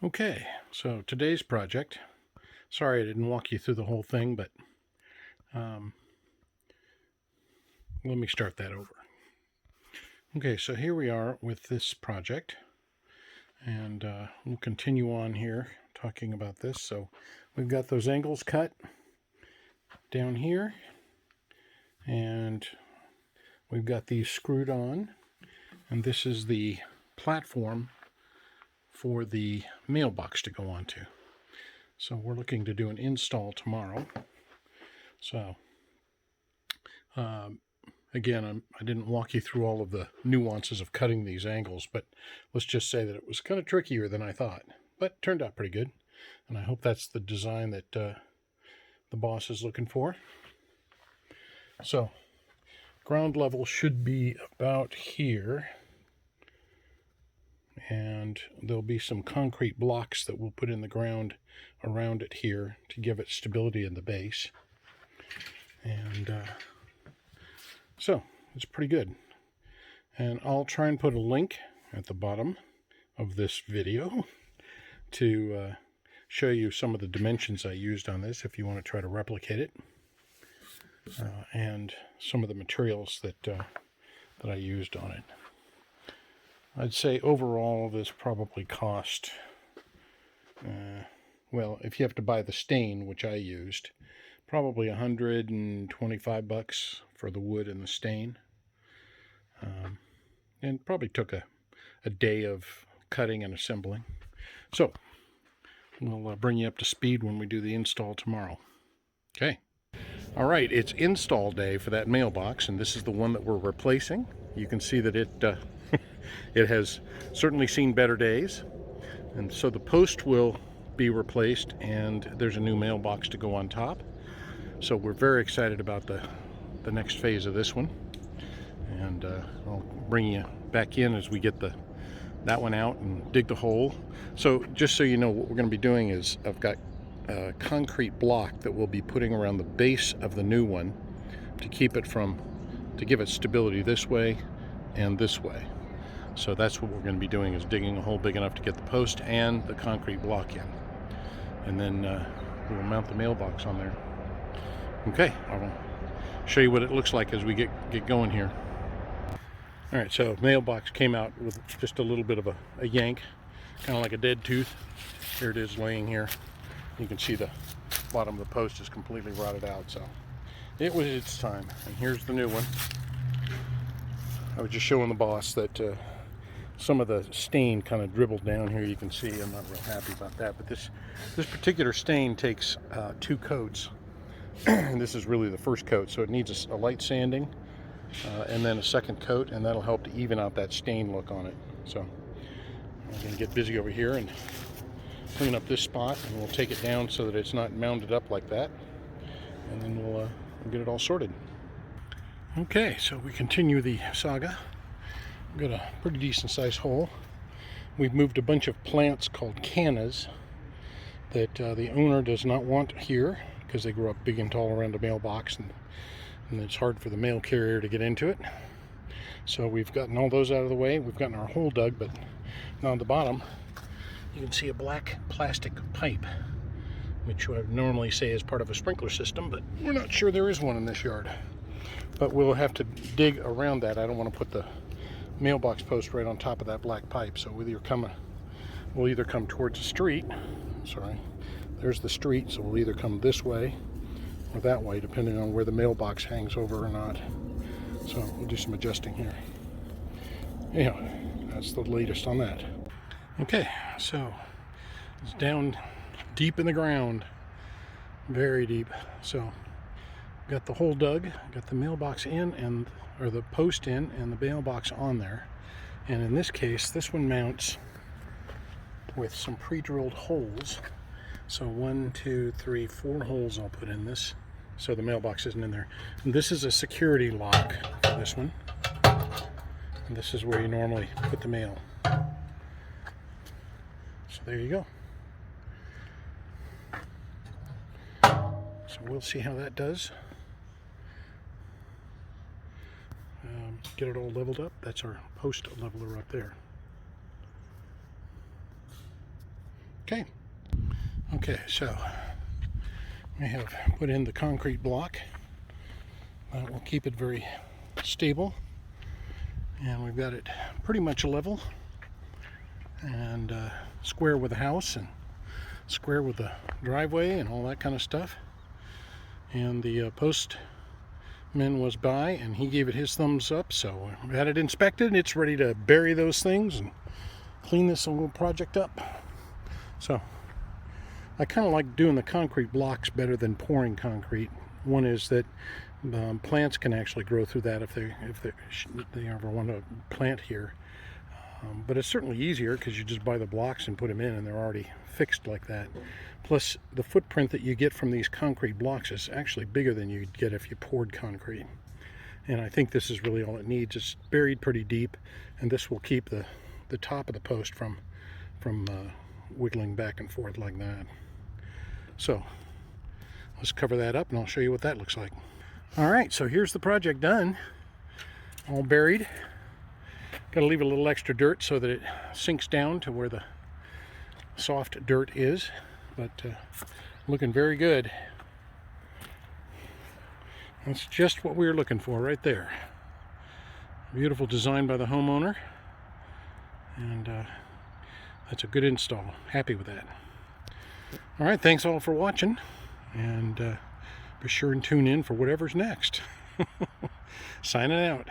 Okay, so today's project, sorry I didn't walk you through the whole thing, but let me start that over. Okay, so here we are with this project, and we'll continue on here talking about this. So we've got those angles cut down here, and we've got these screwed on, and this is the platform for the mailbox to go onto. So we're looking to do an install tomorrow. So again, I didn't walk you through all of the nuances of cutting these angles, but let's just say that it was kind of trickier than I thought, but turned out pretty good. And I hope that's the design that the boss is looking for. So ground level should be about here, and there'll be some concrete blocks that we'll put in the ground around it here to give it stability in the base. And so it's pretty good. And I'll try and put a link at the bottom of this video to show you some of the dimensions I used on this if you want to try to replicate it, and some of the materials that I used on it. I'd say overall this probably cost, well, if you have to buy the stain, which I used, probably $125 for the wood and the stain. And probably took a day of cutting and assembling. So we'll bring you up to speed when we do the install tomorrow. Okay. All right, it's install day for that mailbox, and this is the one that we're replacing. You can see that it it has certainly seen better days. And so the post will be replaced, and there's a new mailbox to go on top. So we're very excited about the next phase of this one. And I'll bring you back in as we get that one out and dig the hole. So just so you know, what we're going to be doing is I've got a concrete block that we'll be putting around the base of the new one to give it stability this way and this way. So that's what we're going to be doing, is digging a hole big enough to get the post and the concrete block in. And then we'll mount the mailbox on there. Okay, I'll show you what it looks like as we get going here. All right, so mailbox came out with just a little bit of a yank, kind of like a dead tooth. Here it is laying here. You can see the bottom of the post is completely rotted out, so it was its time. And here's the new one. I was just showing the boss that some of the stain kind of dribbled down here. You can see I'm not real happy about that, but this particular stain takes 2 coats. And this is really the first coat, so it needs a light sanding and then a second coat, and that'll help to even out that stain look on it. So I'm going to get busy over here and clean up this spot, and we'll take it down so that it's not mounded up like that, and then we'll get it all sorted. Okay, so we continue the saga. We've got a pretty decent sized hole. We've moved a bunch of plants called cannas that the owner does not want here because they grow up big and tall around the mailbox, and it's hard for the mail carrier to get into it. So we've gotten all those out of the way. We've gotten our hole dug, but now on the bottom you can see a black plastic pipe, which I would normally say is part of a sprinkler system, but we're not sure there is one in this yard. But we'll have to dig around that. I don't want to put the mailbox post right on top of that black pipe, so we'll either come towards the street. Sorry, there's the street, so we'll either come this way or that way, depending on where the mailbox hangs over or not. So we'll do some adjusting here. Yeah, that's the latest on that. Okay, so it's down deep in the ground, very deep. So got the hole dug, got the mailbox in, or the post in, and the mailbox on there. And in this case, this one mounts with some pre-drilled holes. So 1, 2, 3, 4 holes I'll put in this, so the mailbox isn't in there. And this is a security lock for this one. And this is where you normally put the mail. So there you go. So we'll see how that does. Get it all leveled up. That's our post leveler up there. Okay, so we have put in the concrete block. That will keep it very stable. And we've got it pretty much level and square with the house and square with the driveway and all that kind of stuff. And the postman was by and he gave it his thumbs up, so we had it inspected and it's ready to bury those things and clean this little project up. So I kind of like doing the concrete blocks better than pouring concrete. One is that plants can actually grow through that if they ever want to plant here. But it's certainly easier because you just buy the blocks and put them in and they're already fixed like that. Plus the footprint that you get from these concrete blocks is actually bigger than you'd get if you poured concrete. And I think this is really all it needs. It's buried pretty deep, and this will keep the top of the post from wiggling back and forth like that. So let's cover that up and I'll show you what that looks like. All right, so here's the project done, all buried. Got to leave a little extra dirt so that it sinks down to where the soft dirt is, but looking very good. That's just what we were looking for right there. Beautiful design by the homeowner, and that's a good install. Happy with that. All right, thanks all for watching, and be sure and tune in for whatever's next. Signing out.